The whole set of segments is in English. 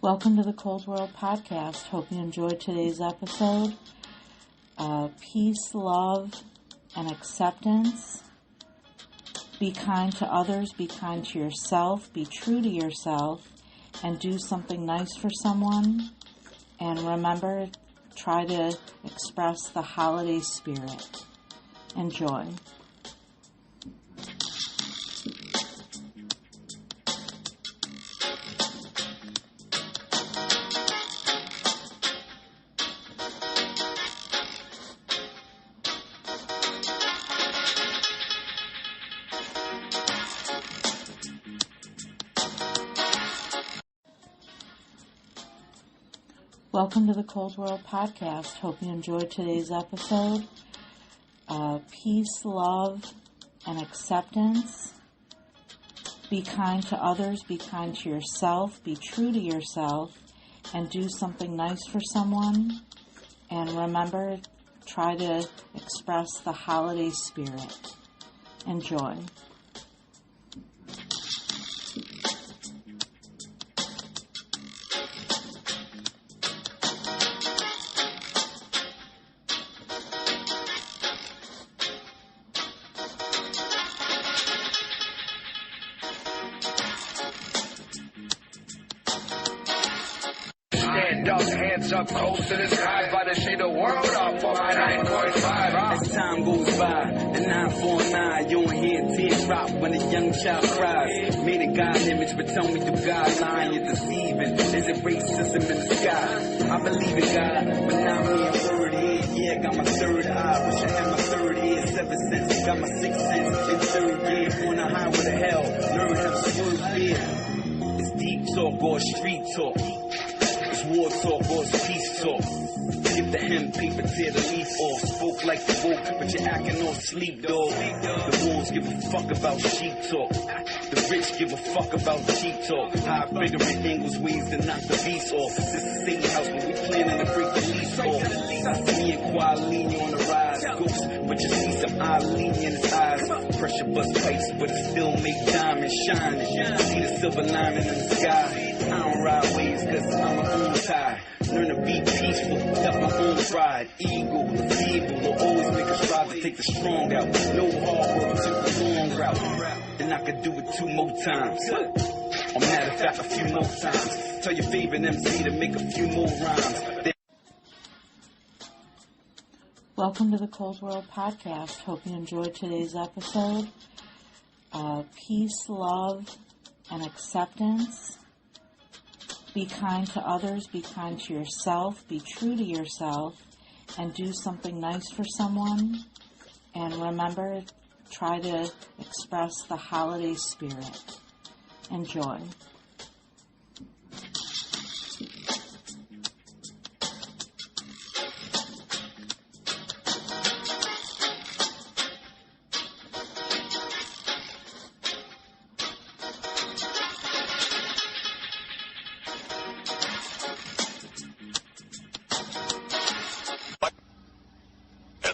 Welcome to the Cold World Podcast. Hope you enjoyed today's episode. Peace, love, and acceptance. Be kind to others, be kind to yourself, be true to yourself, and do something nice for someone. And remember, try to express the holiday spirit. Enjoy. Welcome to the Cold World Podcast. Hope you enjoyed today's episode. Peace, love, and acceptance. Be kind to others, be kind to yourself, be true to yourself, and do something nice for someone. And remember, try to express the holiday spirit. Enjoy. Stand up, hands up, close to the sky, by the shade the world up for my 9.5. As time goes by, the 949, you don't hear tears drop when a young child cries. Made in God's image, but tell me, do God lying, you're deceiving? Is it racism in the sky? I believe in God, but not me, a third head. Yeah, got my third eye, wish I had my third ear. 7 cents, got my 6 cents in third gear. On the highway to hell, learn how to swerve fear. It's deep talk or street talk. War talk or peace talk. Get the hem paper, tear the leaf off. Spoke like the wolf, but you're acting on sleep, dog. The wolves give a fuck about sheep talk. The rich give a fuck about cheap talk. High figuring angles, ways to knock the beast off. This is Satan house, but we planning to break the lease off. Me and Qualini on the rise, ghost, but you see some Ali in his eyes. Pressure bust pipes, but it still make diamonds shine. See the silver lining in the sky. I don't ride waves cause I'm a own tie. Learn to be peaceful, got my own pride. Ego, the feeble, will always make a strive to take the strong out. No hard work, took the long route. And I could do it 2 more times. Or matter of fact, a few more times. Tell your favorite MC to make a few more rhymes. Welcome to the Cold World Podcast. Hope you enjoyed today's episode. Peace, love, and acceptance. Be kind to others, be kind to yourself, be true to yourself, and do something nice for someone. And remember, try to express the holiday spirit. Enjoy.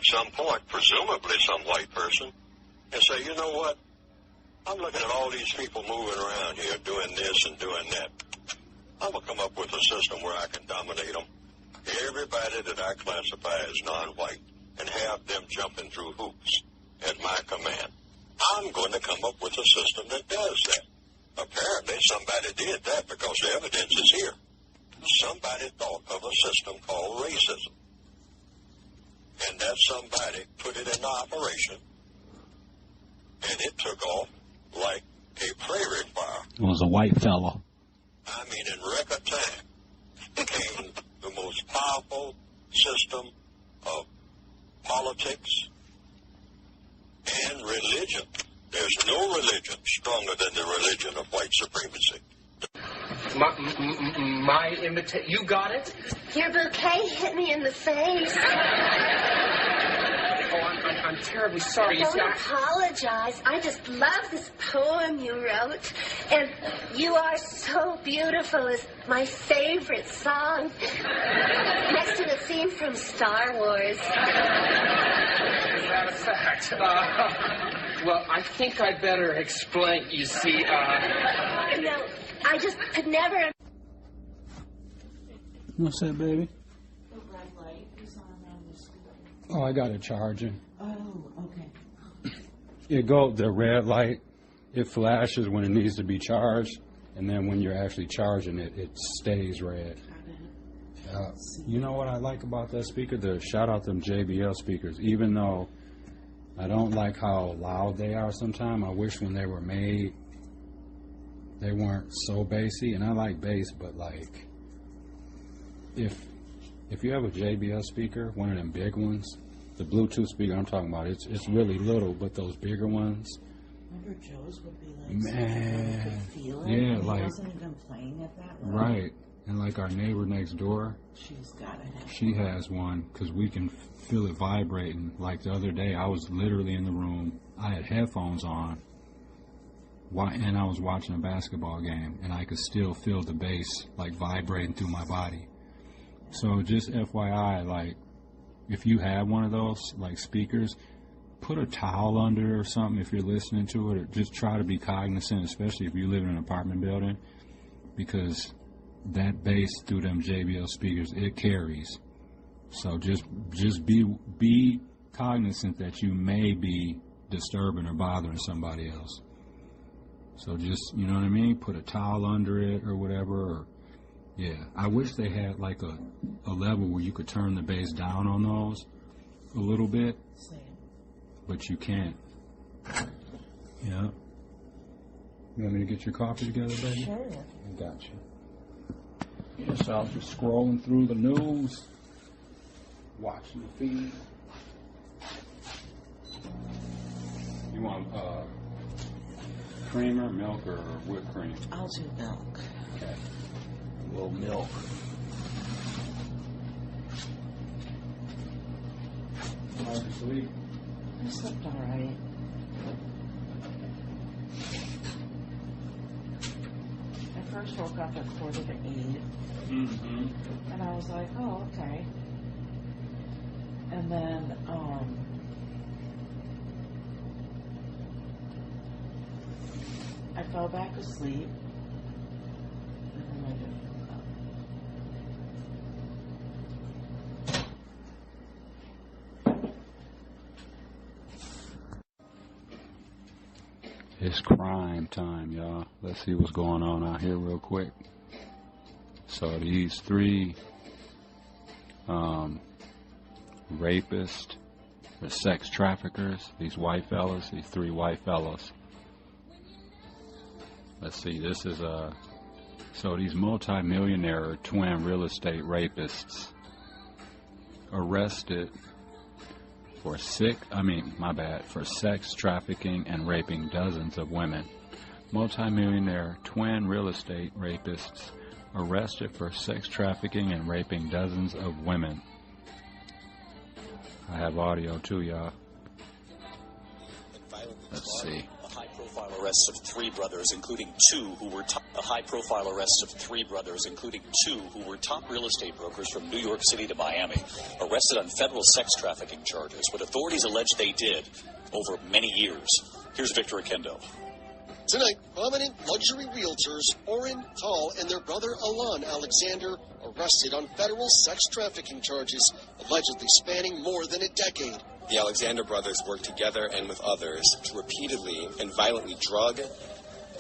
Some point, presumably some white person, and say, you know what, I'm looking at all these people moving around here doing this and doing that. I'm going to come up with a system where I can dominate them, everybody that I classify as non-white, and have them jumping through hoops at my command. I'm going to come up with a system that does that. Apparently somebody did that because the evidence is here. Somebody thought of a system called racism. And that somebody put it into operation, and it took off like a prairie fire. It was a white fellow. I mean, in record time, became the most powerful system of politics and religion. There's no religion stronger than the religion of white supremacy. My imitation. You got it? Your bouquet hit me in the face. Oh, I'm terribly sorry. Don't apologize. I just love this poem you wrote. And You Are So Beautiful is my favorite song. Next to the theme from Star Wars. Is that a fact? Well, I think I'd better explain. You see, No, I just could never... What's that, baby? The red light is on the scooter. Oh, I got it charging. Oh, okay. The red light, it flashes when it needs to be charged, and then when you're actually charging it, it stays red. You know what I like about that speaker? Shout out them JBL speakers. Even though I don't like how loud they are sometimes, I wish when they were made, they weren't so bassy. And I like bass, but like, if you have a JBL speaker, one of them big ones, the Bluetooth speaker I'm talking about, it's really little, but those bigger ones. Remember Joe's would be like, man, you could feel it. Yeah, He like wasn't even playing at that level. Right, and like our neighbor next door, she's got it. She has one because we can feel it vibrating. Like the other day, I was literally in the room. I had headphones on, and I was watching a basketball game, and I could still feel the bass like vibrating through my body. So just FYI, like, if you have one of those, like, speakers, put a towel under it or something if you're listening to it, or just try to be cognizant, especially if you live in an apartment building, because that bass through them JBL speakers, it carries. So just be cognizant that you may be disturbing or bothering somebody else. So just, you know what I mean? Put a towel under it or whatever, or yeah, I wish they had like a level where you could turn the bass down on those a little bit, but you can't. Yeah. You want me to get your coffee together, baby? Sure. I got you. Yes, I was just scrolling through the news, watching the feed. You want creamer, milk, or whipped cream? I'll do milk. Okay. A little milk. How did you sleep? I slept all right. I first woke up at 7:45. Mm-hmm. And I was like, oh, okay. And then, I fell back asleep. And then I didn't wake up. It's crime time, y'all. Let's see what's going on out here real quick. So these three rapists or sex traffickers, these white fellas, these three white fellas. Let's see, this is so these multi-millionaire twin real estate rapists arrested for sex trafficking and raping dozens of women. Multi-millionaire twin real estate rapists arrested for sex trafficking and raping dozens of women. I have audio too, y'all. Let's see. High-profile arrests of three brothers, including two who were top real estate brokers from New York City to Miami, arrested on federal sex trafficking charges, what authorities allege they did over many years. Here's Victor Akendo. Tonight, prominent luxury realtors Oren Tal and their brother Alon Alexander arrested on federal sex trafficking charges, allegedly spanning more than a decade. The Alexander brothers worked together and with others to repeatedly and violently drug,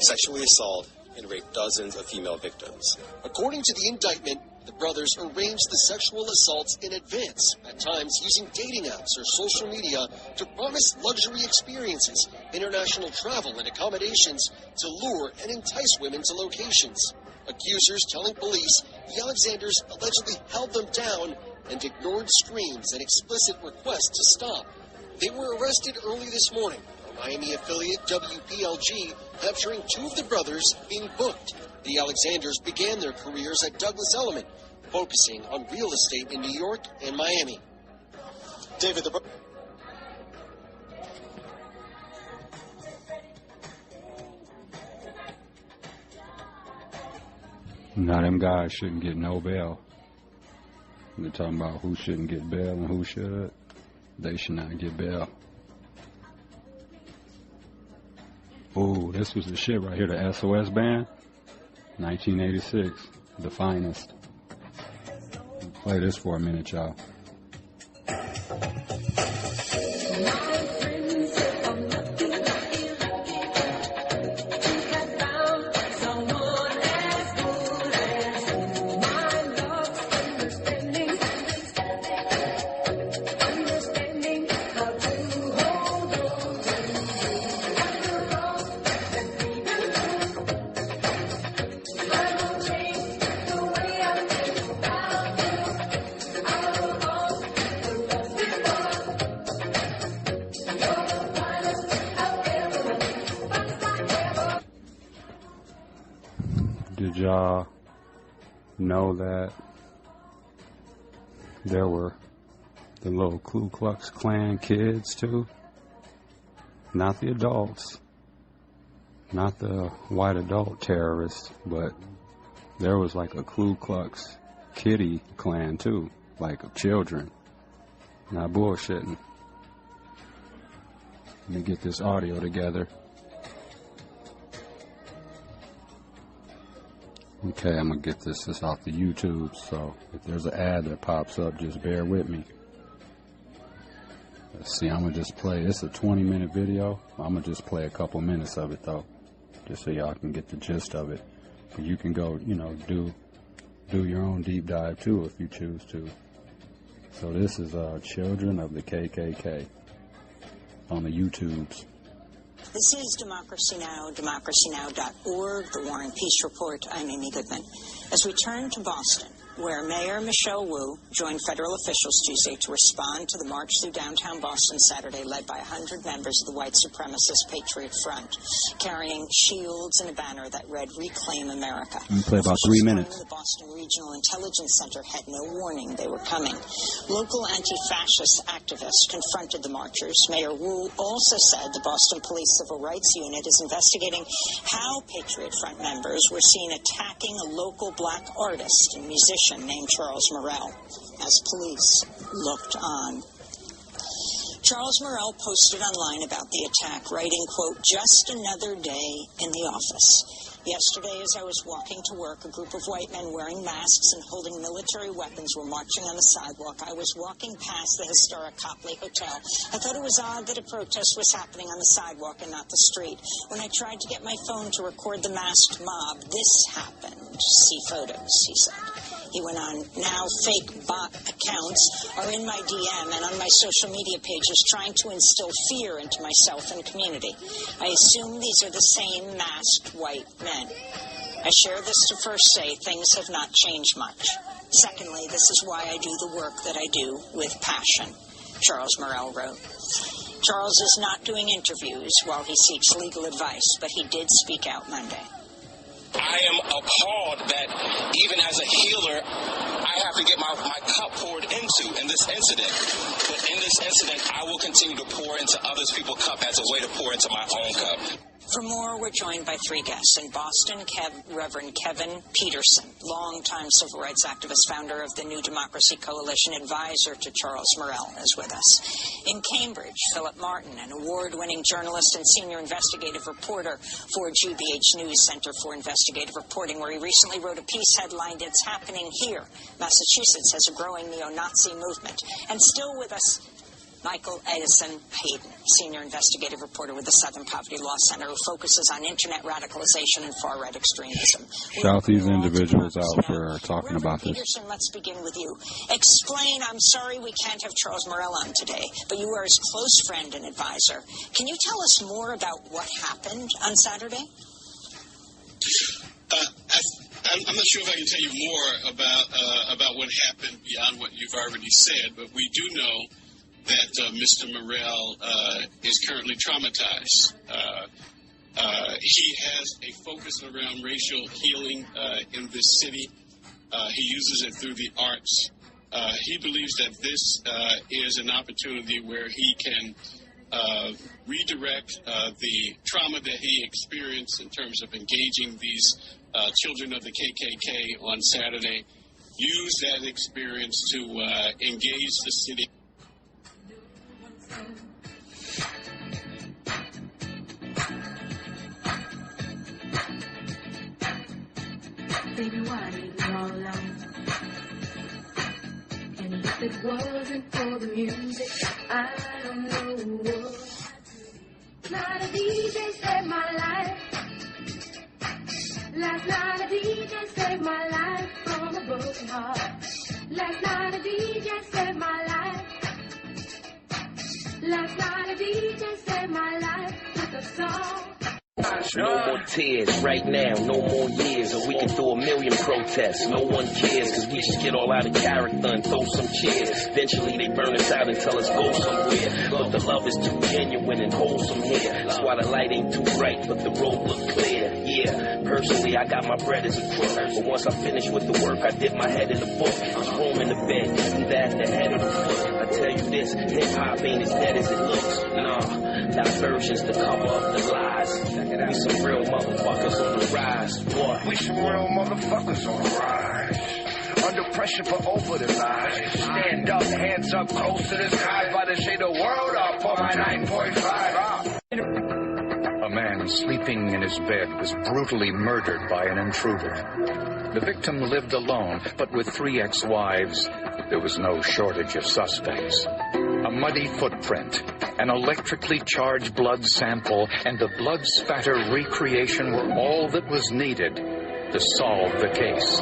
sexually assault, and rape dozens of female victims. According to the indictment, the brothers arranged the sexual assaults in advance, at times using dating apps or social media to promise luxury experiences, international travel, and accommodations to lure and entice women to locations. Accusers telling police the Alexanders allegedly held them down and ignored screams and explicit requests to stop. They were arrested early this morning. Our Miami affiliate WPLG capturing two of the brothers being booked. The Alexanders began their careers at Douglas Elliman, focusing on real estate in New York and Miami. David, Now them guys shouldn't get no bail. They're talking about who shouldn't get bail and who should. They should not get bail. Ooh, this was the shit right here, the SOS band. 1986, the finest. Play this for a minute, y'all. Did y'all know that there were the little Ku Klux Klan kids too? Not the adults, not the white adult terrorists, but there was like a Ku Klux Kitty Klan too, like of children. Not bullshitting. Let me get this audio together. Okay, I'm going to get this off the YouTube, so if there's an ad that pops up, just bear with me. Let's see, I'm going to just play, it's a 20-minute video. I'm going to just play a couple minutes of it, though, just so y'all can get the gist of it. But you can go, you know, do your own deep dive, too, if you choose to. So this is Children of the KKK on the YouTubes. This is Democracy Now!, democracynow.org, The War and Peace Report. I'm Amy Goodman. As we turn to Boston, where Mayor Michelle Wu joined federal officials Tuesday to respond to the march through downtown Boston Saturday led by 100 members of the white supremacist Patriot Front, carrying shields and a banner that read, "Reclaim America." Play about 3 minutes. The Boston Regional Intelligence Center had no warning they were coming. Local anti-fascist activists confronted the marchers. Mayor Wu also said the Boston Police Civil Rights Unit is investigating how Patriot Front members were seen attacking a local black artist and musician named Charles Morrell as police looked on. Charles Morrell posted online about the attack, writing, quote, "Just another day in the office. Yesterday, as I was walking to work, a group of white men wearing masks and holding military weapons were marching on the sidewalk. I was walking past the historic Copley Hotel. I thought it was odd that a protest was happening on the sidewalk and not the street. When I tried to get my phone to record the masked mob, this happened. See photos," he said. He went on, "Now fake bot accounts are in my DM and on my social media pages trying to instill fear into myself and community. I assume these are the same masked white men. I share this to first say things have not changed much. Secondly, this is why I do the work that I do with passion," Charles Morrell wrote. Charles is not doing interviews while he seeks legal advice, but he did speak out Monday. I am appalled that even as a healer, I have to get my cup poured into in this incident. But in this incident, I will continue to pour into others people's cup as a way to pour into my own cup. For more, we're joined by 3 guests. In Boston, Reverend Kevin Peterson, longtime civil rights activist, founder of the New Democracy Coalition, advisor to Charles Morrell, is with us. In Cambridge, Philip Martin, an award-winning journalist and senior investigative reporter for GBH News Center for Investigative Reporting, where he recently wrote a piece headlined, "It's Happening Here. Massachusetts has a growing neo-Nazi movement." And still with us, Michael Edison Hayden, senior investigative reporter with the Southern Poverty Law Center, who focuses on internet radicalization and far-right extremism. Shout these individuals out for talking about this. Peterson, let's begin with you. Explain, I'm sorry we can't have Charles Morrell on today, but you were his close friend and advisor. Can you tell us more about what happened on Saturday? I'm not sure if I can tell you more about what happened beyond what you've already said, but we do know that Mr. Morrell is currently traumatized. He has a focus around racial healing in this city. He uses it through the arts. He believes that this is an opportunity where he can redirect the trauma that he experienced in terms of engaging these children of the KKK on Saturday, use that experience to engage the city. Baby, why are you all alone? If it wasn't for the music, I don't know what. Not a DJ saved my life. Last night a DJ saved my life from a broken heart. Last night a DJ saved my life. Last night a DJ saved my life with a song. No more tears right now, no more years, or we can throw a million protests. No one cares, cause we just get all out of character and throw some cheers. Eventually they burn us out and tell us go somewhere. But the love is too genuine and wholesome here. That's why the light ain't too bright, but the road look clear. Yeah, personally I got my bread as a crook, but once I finish with the work, I dip my head in the book. There's room in the bed, and that's the head of the foot. I tell you this, hip-hop ain't as dead as it looks. Nah, diversions to cover up the lies. We some real motherfuckers on the rise. What? We some real motherfuckers on the rise. Under pressure for over the lies. Stand up, hands up, close to the sky. About to shade the world up for my 9.5. A man sleeping in his bed was brutally murdered by an intruder. The victim lived alone, but with 3 ex-wives, there was no shortage of suspects. A muddy footprint, an electrically charged blood sample, and a blood spatter recreation were all that was needed to solve the case.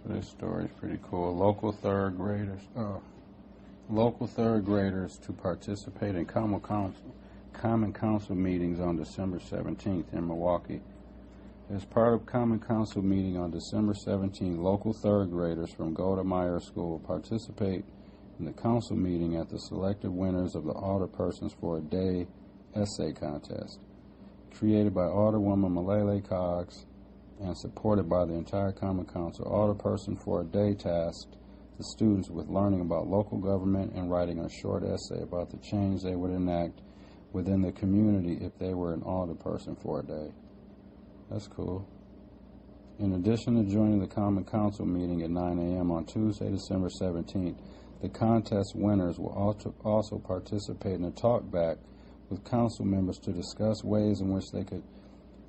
So this story is pretty cool. Local third graders to participate in Common Council meetings on December 17th in Milwaukee. As part of Common Council meeting on December 17th, local third graders from Golda Meir School participate in the council meeting at the selected winners of the Alderpersons for a Day essay contest. Created by Alderwoman Malele Cox and supported by the entire Common Council, Alderperson for a Day tasked the students with learning about local government and writing a short essay about the change they would enact within the community if they were an alderperson for a day. That's cool. In addition to joining the Common Council meeting at 9 a.m. on Tuesday, December 17th, the contest winners will also participate in a talkback with council members to discuss ways in which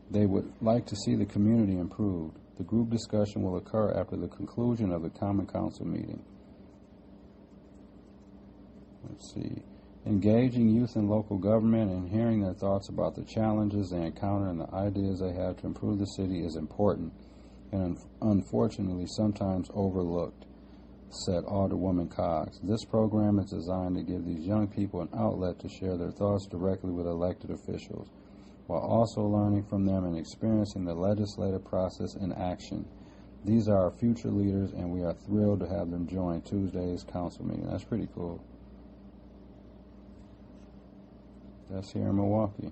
they would like to see the community improved. The group discussion will occur after the conclusion of the Common Council meeting. Let's see. Engaging youth in local government and hearing their thoughts about the challenges they encounter and the ideas they have to improve the city is important and unfortunately sometimes overlooked, said Alderwoman Cox. This program is designed to give these young people an outlet to share their thoughts directly with elected officials, while also learning from them and experiencing the legislative process in action. These are our future leaders, and we are thrilled to have them join Tuesday's council meeting. That's pretty cool. That's here in Milwaukee.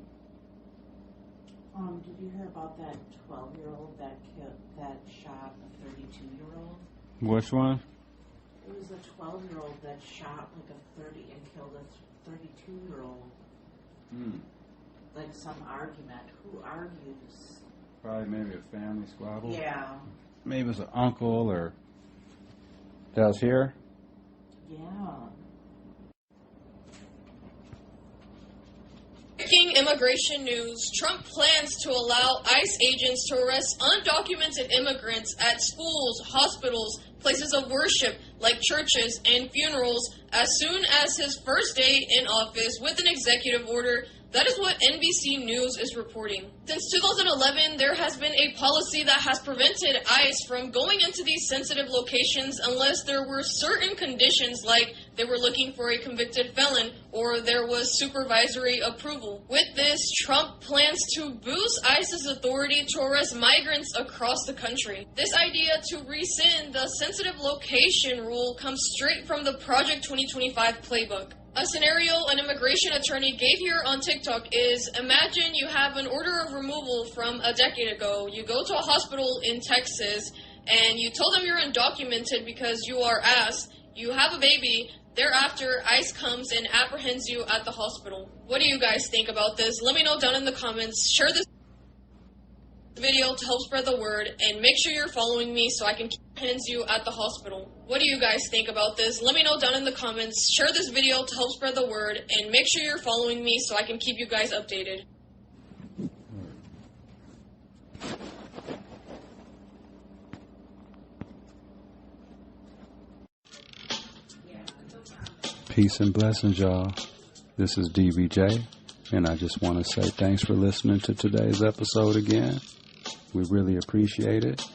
Did you hear about that 12-year-old that shot a 32-year-old? Which one? It was a 12-year-old that shot like a 30 and killed a 32-year-old. Like some argument. Who argues? Probably maybe a family squabble. Yeah. Maybe it was an uncle or... That was here? Yeah. Breaking immigration news. Trump plans to allow ICE agents to arrest undocumented immigrants at schools, hospitals, places of worship like churches and funerals as soon as his first day in office with an executive order. That is what NBC News is reporting. Since 2011, there has been a policy that has prevented ICE from going into these sensitive locations unless there were certain conditions, like they were looking for a convicted felon or there was supervisory approval. With this, Trump plans to boost ICE's authority to arrest migrants across the country. This idea to rescind the sensitive location rule comes straight from the Project 2025 playbook. A scenario an immigration attorney gave here on TikTok is, imagine you have an order of removal from a decade ago. You go to a hospital in Texas and you tell them you're undocumented because you are asked, you have a baby, thereafter ICE comes and apprehends you at the hospital. What do you guys think about this? Let me know down in the comments. Share this video to help spread the word, and make sure you're following me so I can apprehend you at the hospital. What do you guys think about this? Let me know down in the comments. Share this video to help spread the word, and make sure you're following me so I can keep you guys updated. Peace and blessings, y'all. This is DVJ, and I just want to say thanks for listening to today's episode again. We really appreciate it.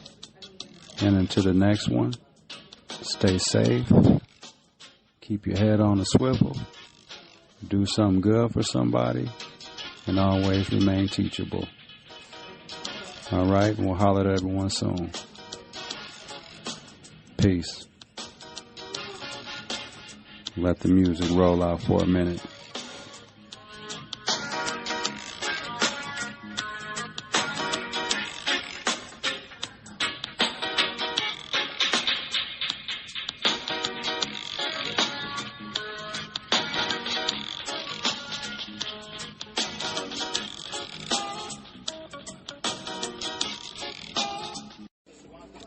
And until the next one, stay safe, keep your head on a swivel, do something good for somebody, and always remain teachable. All right, we'll holler at everyone soon. Peace. Let the music roll out for a minute.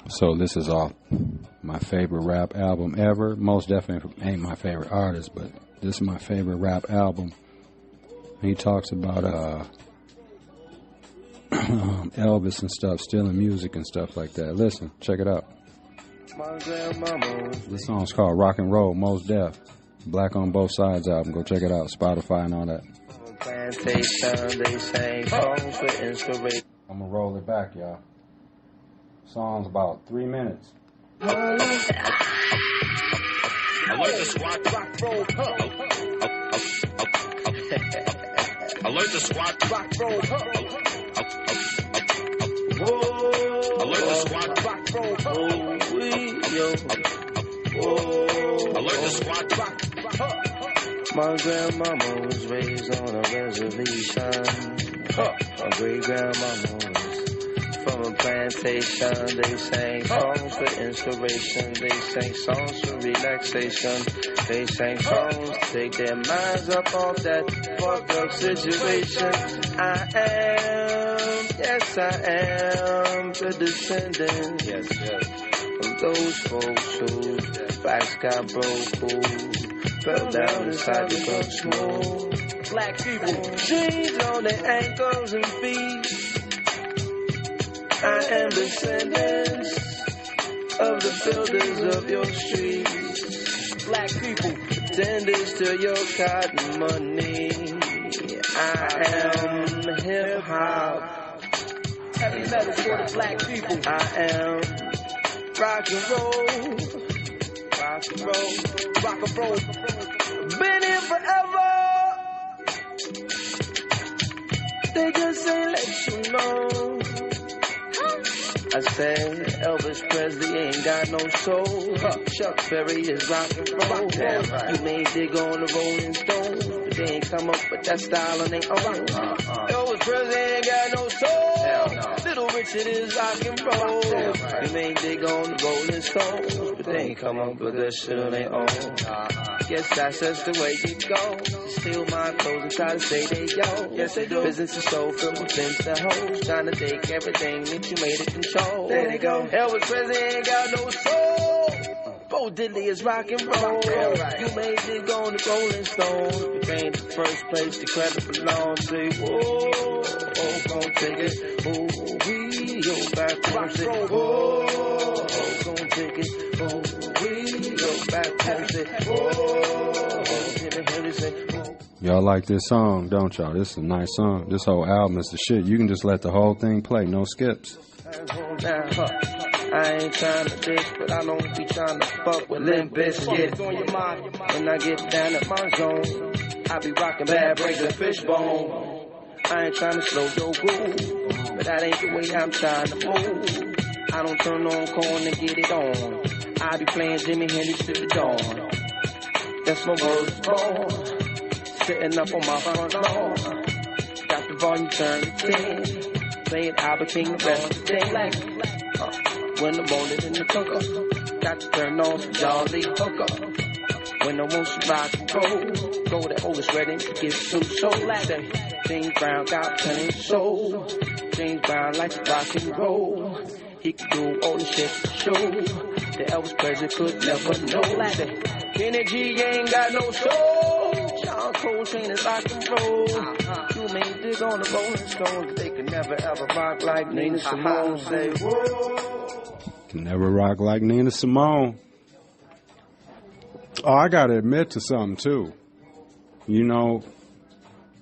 So this is off my favorite rap album ever. Most definitely ain't my favorite artist, but this is my favorite rap album. He talks about Elvis and stuff, stealing music and stuff like that. Listen, check it out. This song's called Rock and Roll, Most Def. Black on Both Sides album. Go check it out. Spotify and all that. I'm gonna roll it back, y'all. Song's about 3 minutes. Alert the squad. Alert the squad. Alert the squad. Alert the squad. My grandmama was raised on a reservation. My great grandmama was from a plantation. They sang songs for inspiration. They sang songs for relaxation. They sang songs to take their minds up off that fucked up situation. I am, yes I am, the descendant, yes, of those folks whose backs got broke, who fell down inside the drug smoke. Black people, jeans on their ankles and feet. I am descendants of the builders of your streets. Black people, pretenders to your cotton money. I am hip-hop. Heavy metal for the black people. I am rock and roll. Rock and roll. Rock and roll. Been here forever. They just ain't let you know. I said Elvis Presley ain't got no soul. Chuck Berry is rock and roll. You may dig on the Rolling Stones, but they ain't come up with that style on their own. Elvis Presley ain't got no soul. Little Richard is rock and roll. You may dig on the Rolling Stones, but they ain't come up with that shit on their own. Guess that's just the way you go. Steal my clothes and try to say they yo. Yes they do. Business is so filled with pimps and hoes, trying to take everything that you made it control. There they go. Elvis Presley ain't got no soul. Bo Diddley is rock and roll. You may dig on the Rolling Stones, but they ain't the first place the credit belongs to. Whoa, oh, gon' take it. Oh, we go back to it. Oh, gon' take it. Oh, we go back to it. Oh, Y'all like this song, don't y'all? This is a nice song. This whole album is the shit. You can just let the whole thing play, no skips. I ain't trying to dish, but I don't be trying to fuck with Limp Bizkit. When I get down at my zone, I be rocking Bad Breaks and Fishbone. I ain't trying to slow your groove, but that ain't the way I'm trying to move. I don't turn on corn and get it on. I be playing Jimi Hendrix to the dawn. That's my words born. Sitting up on my front lawn. Got the volume turned to 10. Playing Albert King the rest of the day. When I'm on it in the cooker, got to turn on some Jolly Hooker. When I want some rock and roll, go to Elvis ready to get some soul. James Brown got plenty of soul. James Brown likes to rock and roll. He could do all the shit to show. The Elvis Presley could never know. Kenny G ain't got no soul. John Coltrane is rock and roll. You may dig on the Rolling Stones, but they can never ever rock like Nina Simone. Say whoa. Can never rock like Nina Simone. Oh, I gotta admit to something too. You know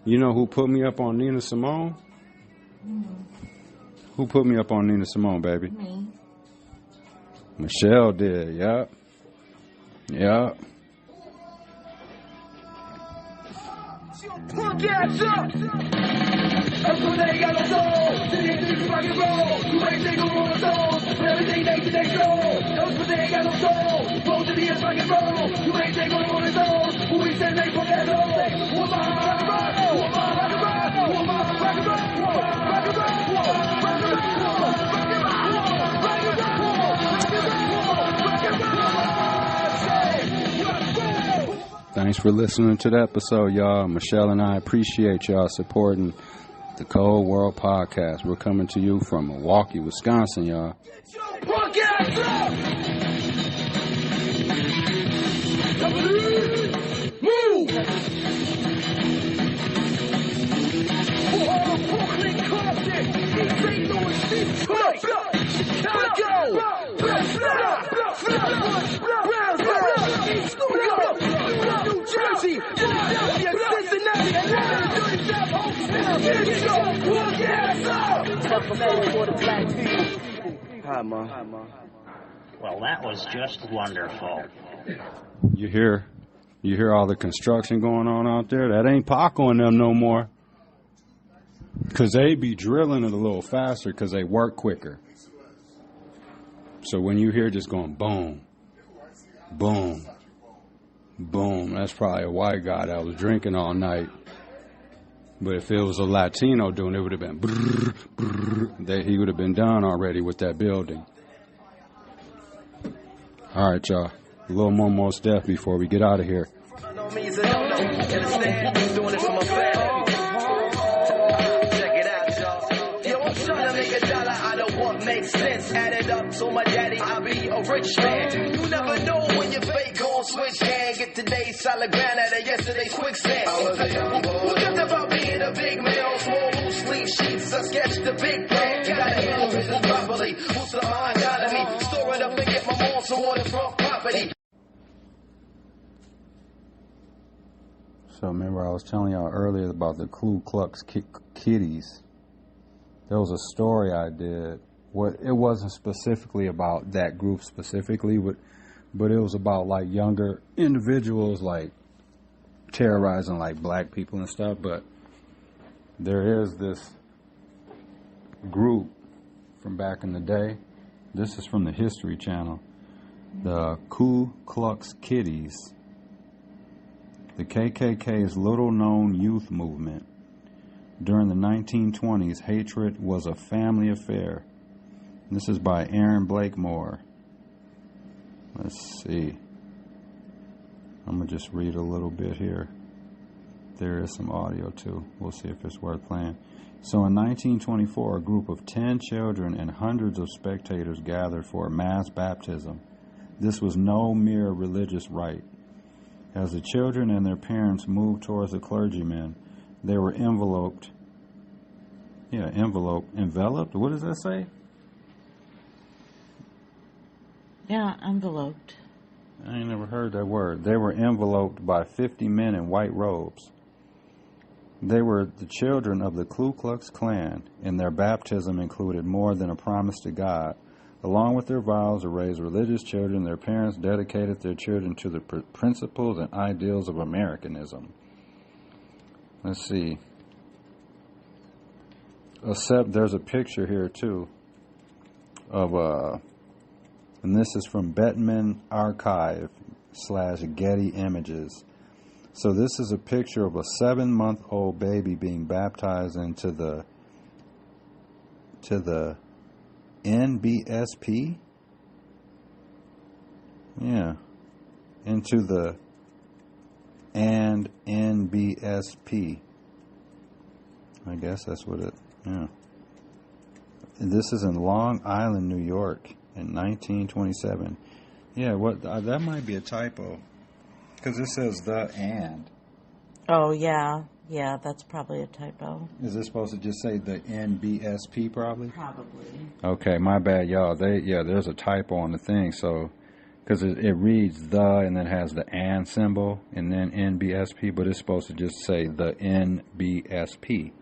who put me up on Nina Simone? Who put me up on Nina Simone, baby? Me. Michelle did. Yup. Punk ass up! That's what they got on soul. Today they rock and roll. You ain't take no more souls. Everything they can they soul. That's what they got on soul. Roll to the ass rock and roll. You ain't take no more souls. Who we said they put that on? Rock and roll. Rock and roll. Rock and roll. Rock and roll. Rock and roll. Thanks for listening to the episode, y'all. Michelle and I appreciate y'all supporting the Cold World Podcast. We're coming to you from Milwaukee, Wisconsin, y'all. Punk ass up! Move! For all the Brooklyn content, these ain't no excuses. Chicago, East New York, New Jersey, Philadelphia, Cincinnati, Hi, Ma. Well, that was just wonderful. You hear all the construction going on out there? That ain't Paco and them no more. Because they be drilling it a little faster because they work quicker. So when you hear just going boom, boom, boom, that's probably a white guy that was drinking all night. But if it was a Latino doing it, would have been brrr, brrr, he would have been done already with that building. All right, y'all. A little more Mos Def before we get out of here. Makes sense, add it up to my daddy, I'll be a rich man. You never know when your fate gon' switch hand. Get today's solid ground out of yesterday's quicksand. Who just about being a big man? Small loose sleep sheets, I sketch the big plan. Gotta handle business properly. Who's the mind out of me? Store it up and get my mom some waterfront property. So remember I was telling y'all earlier about the Ku Klux Kitties. There was a story I did. It wasn't specifically about that group specifically, but it was about like younger individuals like terrorizing like black people and stuff. But there is this group from back in the day. This is from the History Channel. The Ku Klux Kitties. The KKK's little-known youth movement. During the 1920s, hatred was a family affair. This is by Aaron Blakemore. Let's see. I'm going to just read a little bit here. There is some audio too. We'll see if it's worth playing. So in 1924, a group of 10 children and hundreds of spectators gathered for a mass baptism. This was no mere religious rite. As the children and their parents moved towards the clergymen, they were enveloped. Enveloped? What does that say? Yeah, enveloped. I ain't never heard that word. They were enveloped by 50 men in white robes. They were the children of the Ku Klux Klan, and their baptism included more than a promise to God. Along with their vows to raise religious children, their parents dedicated their children to the principles and ideals of Americanism. Let's see. There's a picture here, too, of and this is from Bettman Archive / Getty Images. So this is a picture of a 7-month-old baby being baptized into the NBSP? Yeah. Into the NBSP. I guess that's what it, yeah. And this is in Long Island, New York in 1927. Yeah, that might be a typo. Because it says the and. Oh, yeah. Yeah, that's probably a typo. Is it supposed to just say the NBSP probably? Probably. Okay, my bad, y'all. There's a typo on the thing. So because it reads the and then has the and symbol and then NBSP, but it's supposed to just say the NBSP.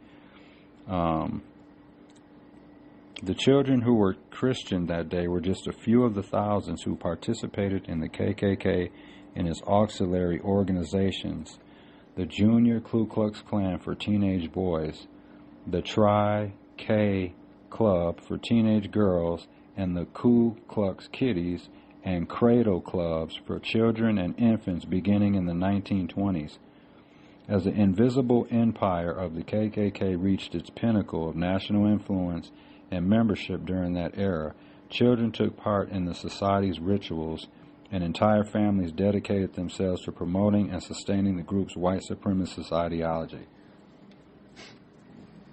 The children who were Christian that day were just a few of the thousands who participated in the KKK and its auxiliary organizations, the Junior Ku Klux Klan for teenage boys, the Tri-K Club for teenage girls, and the Ku Klux Kitties and Cradle Clubs for children and infants beginning in the 1920s. As the invisible empire of the KKK reached its pinnacle of national influence and membership during that era, children took part in the society's rituals, and entire families dedicated themselves to promoting and sustaining the group's white supremacist ideology.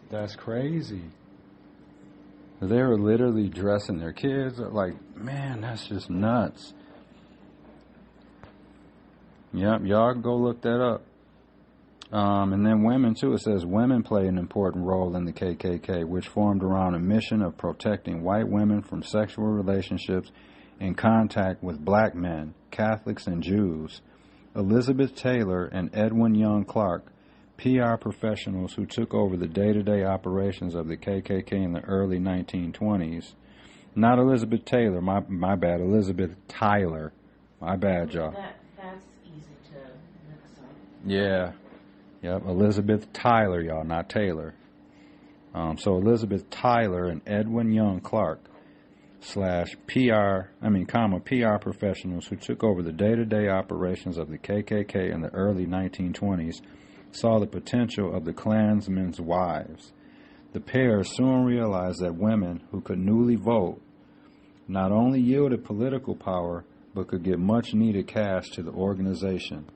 That's crazy. They were literally dressing their kids like, man, that's just nuts. Yep, y'all go look that up. And then women, too. It says women play an important role in the KKK, which formed around a mission of protecting white women from sexual relationships in contact with black men, Catholics, and Jews. Elizabeth Taylor and Edwin Young Clark, PR professionals who took over the day-to-day operations of the KKK in the early 1920s. Not Elizabeth Taylor, my bad, Elizabeth Tyler. My bad, y'all. That's easy to mix up. Yeah. Yep, Elizabeth Tyler, y'all, not Taylor. So Elizabeth Tyler and Edwin Young Clark PR professionals who took over the day-to-day operations of the KKK in the early 1920s saw the potential of the Klansmen's wives. The pair soon realized that women who could newly vote not only yielded political power, but could get much-needed cash to the organization.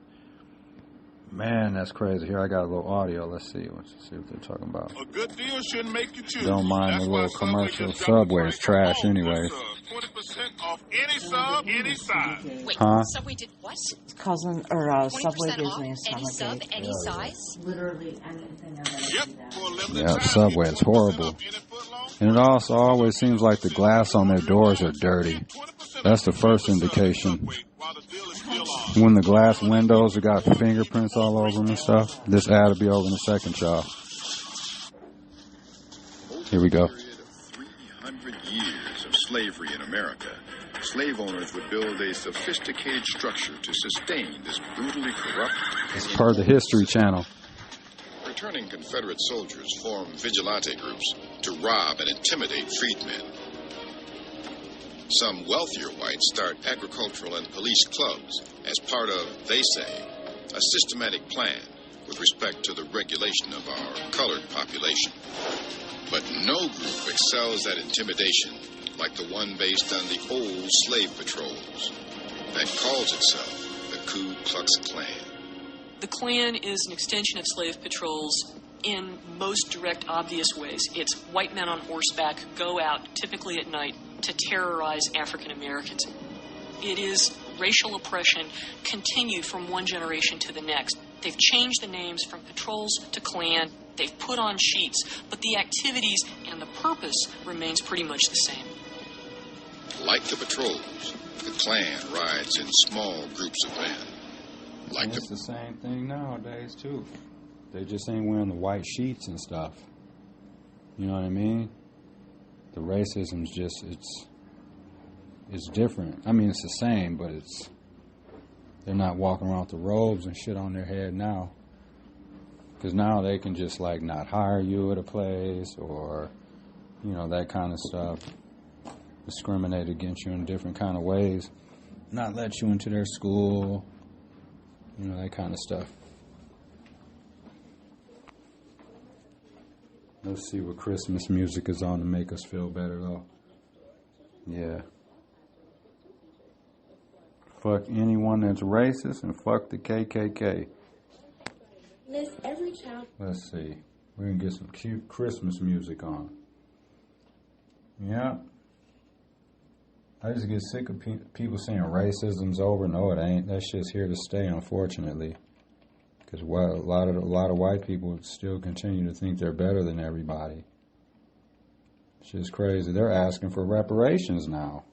Man, that's crazy. Here, I got a little audio. Let's see what they're talking about. A good deal shouldn't make you choose. Don't mind the little commercial. Subway is trash anyways. 20% off any sub, any size. Wait, huh? Subway did what? Subway gives me a any sub, any size? Literally anything of it. Yeah, Subway is horrible. And it also always seems like the glass on their doors are dirty. That's the first indication. When the glass windows have got fingerprints all over them and stuff, this ad will be over in a second, y'all. Here we go. 300 years of slavery in America, slave owners would build a sophisticated structure to sustain this brutally corrupt... It's part of the History Channel. Returning Confederate soldiers formed vigilante groups to rob and intimidate freedmen. Some wealthier whites start agricultural and police clubs as part of, they say, a systematic plan with respect to the regulation of our colored population. But no group excels at intimidation like the one based on the old slave patrols that calls itself the Ku Klux Klan. The Klan is an extension of slave patrols in most direct, obvious ways. It's white men on horseback go out, typically at night, to terrorize African Americans. It is racial oppression continued from one generation to the next. They've changed the names from patrols to Klan. They've put on sheets, but the activities and the purpose remains pretty much the same. Like the patrols, the Klan rides in small groups of men. Like it's the same thing nowadays, too. They just ain't wearing the white sheets and stuff. You know what I mean? The racism's just, it's different. I mean, it's the same, but they're not walking around with the robes and shit on their head now. Because now they can just, like, not hire you at a place or, you know, that kind of stuff. Discriminate against you in different kind of ways. Not let you into their school. You know, that kind of stuff. Let's see what Christmas music is on to make us feel better, though. Yeah. Fuck anyone that's racist and fuck the KKK. Miss, every child... Let's see. We're going to get some cute Christmas music on. Yeah. I just get sick of people saying racism's over. No, it ain't. That shit's here to stay, unfortunately. Because a lot of white people still continue to think they're better than everybody. It's just crazy. They're asking for reparations now.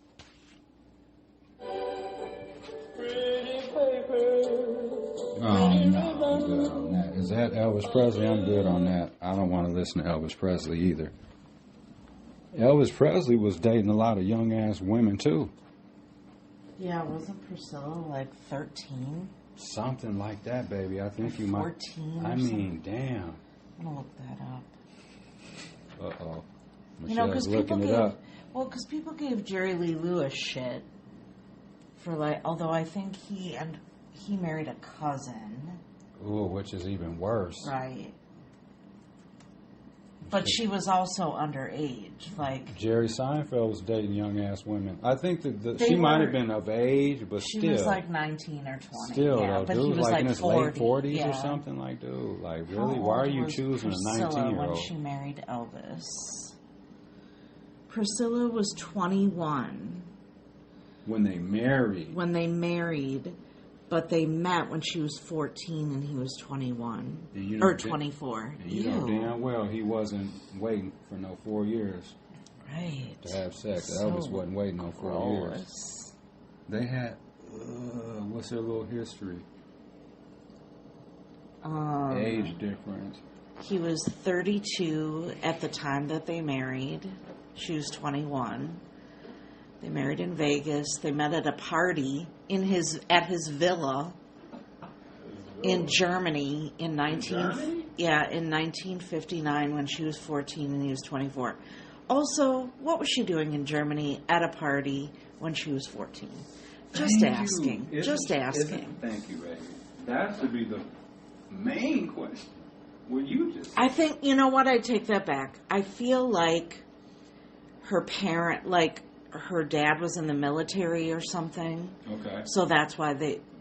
Is that Elvis Presley? I'm good on that. I don't want to listen to Elvis Presley either. Elvis Presley was dating a lot of young-ass women, too. Yeah, wasn't Priscilla like 13? Something like that, baby. I think you might. 14 I or mean, something? damn. I'm going to look that up. Uh-oh. You know, Michelle's looking it up. Well, because people gave Jerry Lee Lewis shit for like, although I think he married a cousin. Ooh, which is even worse. Right. But she was also underage. Like Jerry Seinfeld was dating young-ass women. I think that she might have been of age, but she still. was like 19 or 20. Still, yeah, though, but dude he was like like in his 40, late 40s yeah. or something. Like, dude, like, How really? Why are old you was choosing Priscilla a 19-year-old? when she married Elvis? Priscilla was 21. When they married. When they married, but they met when she was 14 and he was 21. Or 24. And you know damn well he wasn't waiting for no 4 years. Right. To have sex. So Elvis wasn't waiting no 4 gross. years. They had, what's their little history? Age difference. He was 32 at the time that they married. She was 21. They married in Vegas. They met at a party at his villa in Germany in 1959 when she was 14 and he was 24. Also, what was she doing in Germany at a party when she was 14? Just asking. Thank you, baby. That should be the main question. Well, you just. I think, you know what? I take that back. I feel like her parent, like her dad was in the military or something. Okay. So that's why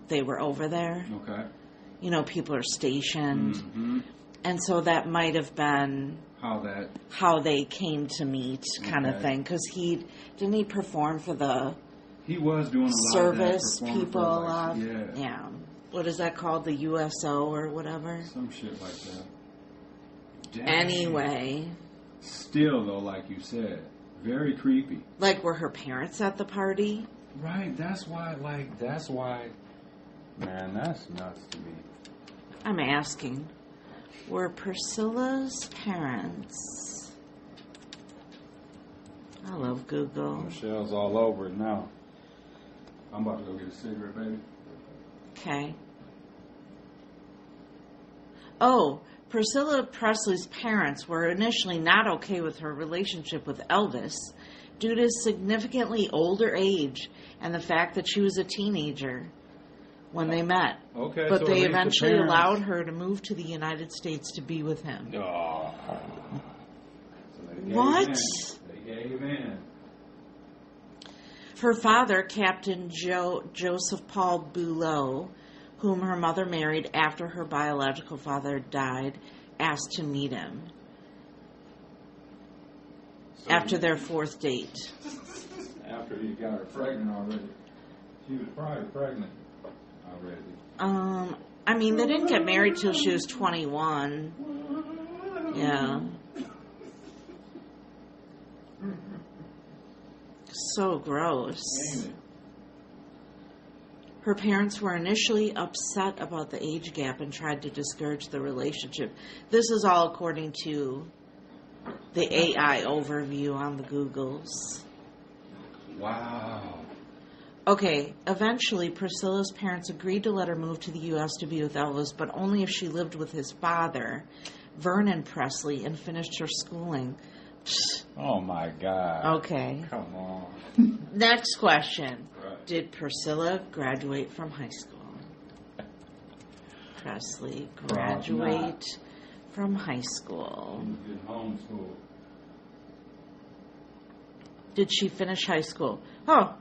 they were over there. Okay. You know, people are stationed. Mm-hmm. And so that might have been how they came to meet kind of thing. Because he perform for the he was doing a service lot of that people a lot. Yeah. What is that called? The USO or whatever? Some shit like that. Dang. Anyway. Still, though, like you said, very creepy. Like, were her parents at the party? Right, that's why, man, that's nuts to me. I'm asking, were Priscilla's parents... I love Google. Michelle's all over it now. I'm about to go get a cigarette, baby. Okay. Oh, Priscilla Presley's parents were initially not okay with her relationship with Elvis due to his significantly older age and the fact that she was a teenager when they met. Okay, but so they at least eventually the parents... allowed her to move to the United States to be with him. Oh. So What? They gave in. Her father, Captain Joseph Paul Boulot, whom her mother married after her biological father died, asked to meet him after their fourth date. After he got her pregnant already. She was probably pregnant already. I mean, they didn't get married till she was 21. Yeah. So gross. Her parents were initially upset about the age gap and tried to discourage the relationship. This is all according to the AI overview on the Googles. Wow. Okay, eventually Priscilla's parents agreed to let her move to the U.S. to be with Elvis, but only if she lived with his father, Vernon Presley, and finished her schooling. Oh my God. Okay. Come on. Next question. Right. Did Priscilla graduate from high school? Presley graduate from high school. Homeschool. Did she finish high school? Oh,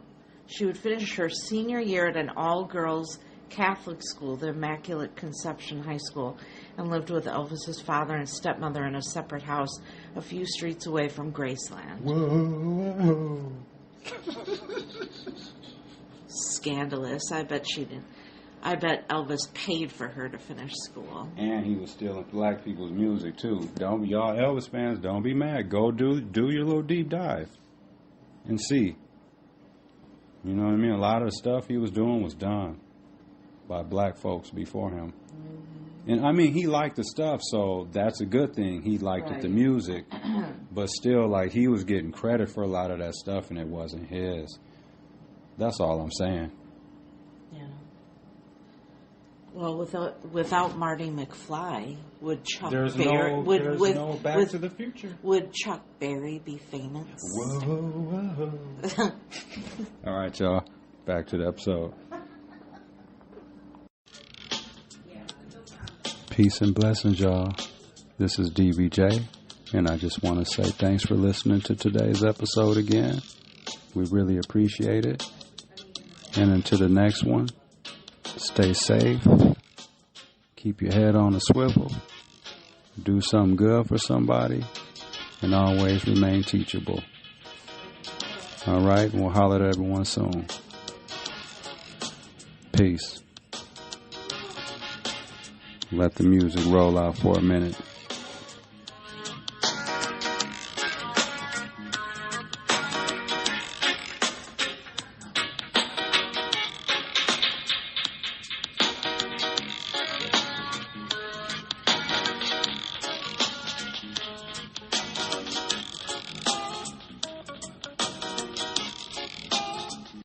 she would finish her senior year at an all-girls Catholic school, the Immaculate Conception High School, and lived with Elvis's father and stepmother in a separate house a few streets away from Graceland. Whoa. Scandalous. I bet she didn't. I bet Elvis paid for her to finish school. And he was stealing black people's music too. Don't be, y'all Elvis fans, don't be mad. Go do your little deep dive and see. You know what I mean? A lot of the stuff he was doing was done by black folks before him. And I mean, he liked the stuff, so that's a good thing. He liked it, the music. But still, like, he was getting credit for a lot of that stuff, and it wasn't his. That's all I'm saying. Yeah. Well, without Marty McFly, would Chuck Berry... no Back to the Future. Would Chuck Berry be famous? Whoa, whoa. All right, y'all. Back to the episode. Peace and blessings, y'all. This is DVJ, and I just want to say thanks for listening to today's episode again. We really appreciate it. And until the next one, stay safe, keep your head on a swivel, do something good for somebody, and always remain teachable. All right, we'll holler at everyone soon. Peace. Let the music roll out for a minute.